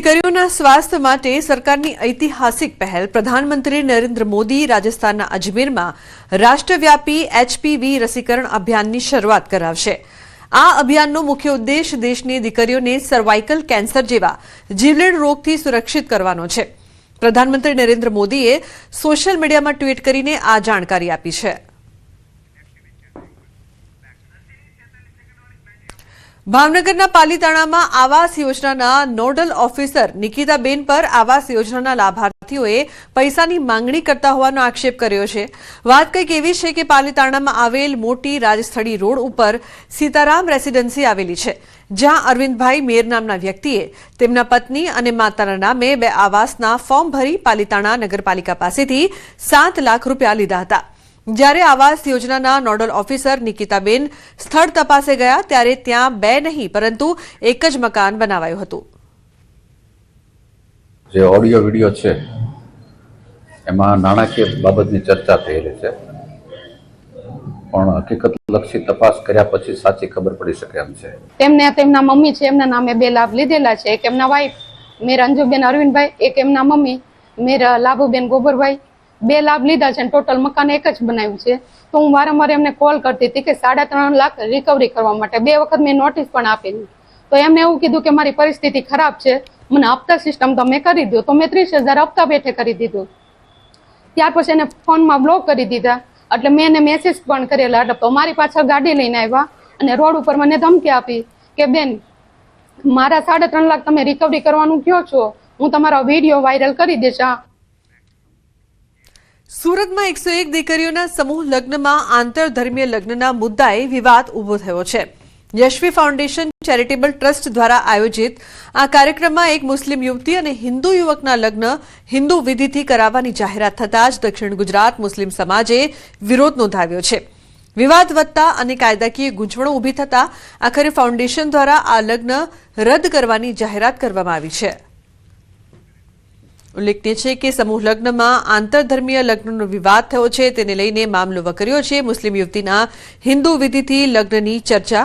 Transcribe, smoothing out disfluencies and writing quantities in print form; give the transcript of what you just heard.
દીકરીઓના સ્વાસ્થ્ય માટે સરકારની ઐતિહાસિક પહેલ પ્રધાનમંત્રી નરેન્દ્ર મોદી રાજસ્થાનના અજમેરમાં રાષ્ટ્રવ્યાપી HPV રસીકરણ અભિયાનની શરૂઆત કરાવશે। આ અભિયાનનો મુખ્ય ઉદ્દેશ દેશની દીકરીઓને સર્વાઇકલ કેન્સર જેવા જીવલેણ રોગથી સુરક્ષિત કરવાનો છે। પ્રધાનમંત્રી નરેન્દ્ર મોદીએ સોશિયલ મીડિયામાં ટ્વીટ કરીને આ જાણકારી આપી છે। ભાવનગરના પાલીતાણામાં આવાસ યોજનાના નોડલ ઓફિસર નિકિતાબેન પર આવાસ યોજનાના લાભાર્થીઓએ પૈસાની માંગણી કરતા હોવાનો આક્ષેપ કર્યો છે। વાત કંઈક એવી છે કે પાલીતાણામાં આવેલ મોટી રાજસ્થળી રોડ ઉપર સીતારામ રેસીડેન્સી આવેલી છે, જ્યાં અરવિંદભાઈ મેર નામના વ્યક્તિએ તેમના પત્ની અને માતાના નામે 2 આવાસના ફોર્મ ભરી પાલીતાણા નગરપાલિકા પાસેથી 7 લાખ રૂપિયા લીધા હતા। જ્યારે આવાસ યોજનાના નોડલ ઓફિસર નિકિતાબેન સ્થળ તપાસે ગયા ત્યારે ત્યાં 2 નહીં પરંતુ 1 જ મકાન બનાવાયું હતું। જે ઓડિયો વિડિયો છે એમાં નાણાકીય બાબતની ચર્ચા થયેલી છે, પણ હકીકતલક્ષી તપાસ કર્યા પછી સાચી ખબર પડી શકે એમ છે। તેમને તેમના મમ્મી છે, એમના નામે 2 લાભ લીધેલા છે। એક એમના વાઈફ મેર અંજુબેન અરવિંદભાઈ, એક એમના મમ્મી મેર લાભુબેન ગોબરભાઈ, 2 લાભ લીધા છે। ટોટલ મકાન 1 જ બનાવ્યું છે। તો હું વારંવાર એમને કોલ કરતી હતી કે 3.5 લાખ રિકવરી કરવા માટે 2 વખત મેં નોટિસ પણ આપેલી। તો એમને એવું કીધું કે મારી પરિસ્થિતિ ખરાબ છે, મને હપ્તા સિસ્ટમ તમે કરી દો। તો મેં 30,000 હપ્તા બેઠે કરી દીધું। ત્યાર પછી એને ફોનમાં બ્લોક કરી દીધા। એટલે મેં એને મેસેજ પણ કરેલા। એટલે તો મારી પાછળ ગાડી લઈને આવ્યા અને રોડ ઉપર મને ધમકી આપી કે બેન, મારા 3.5 લાખ તમે રિકવરી કરવાનું કહો છો, હું તમારો વિડીયો વાયરલ કરી દઈશ। સુરતમાં 101 દીકરીઓના સમૂહ લગ્નમાં આંતરધર્મીય લગ્નના મુદ્દાએ વિવાદ ઊભો થયો છે। યશવી ફાઉન્ડેશન ચેરિટેબલ ટ્રસ્ટ દ્વારા આયોજિત આ કાર્યક્રમમાં એક મુસ્લિમ યુવતી અને હિન્દુ યુવકના લગ્ન હિન્દુ વિધિથી કરાવવાની જાહેરાત થતાં જ દક્ષિણ ગુજરાત મુસ્લિમ સમાજે વિરોધ નોંધાવ્યો છે। વિવાદ વધતા અને કાયદાકીય ગૂંચવણો ઊભી થતાં આખરે ફાઉન્ડેશન દ્વારા આ લગ્ન રદ કરવાની જાહેરાત કરવામાં આવી છે। ઉલ્લેખનીય છે કે સમૂહ લગ્નમાં આંતરધર્મીય લગ્નનો વિવાદ થયો છે, તેને લઈને મામલો વકર્યો છે। મુસ્લિમ યુવતીના હિન્દુ વિધિથી લગ્નની ચર્ચા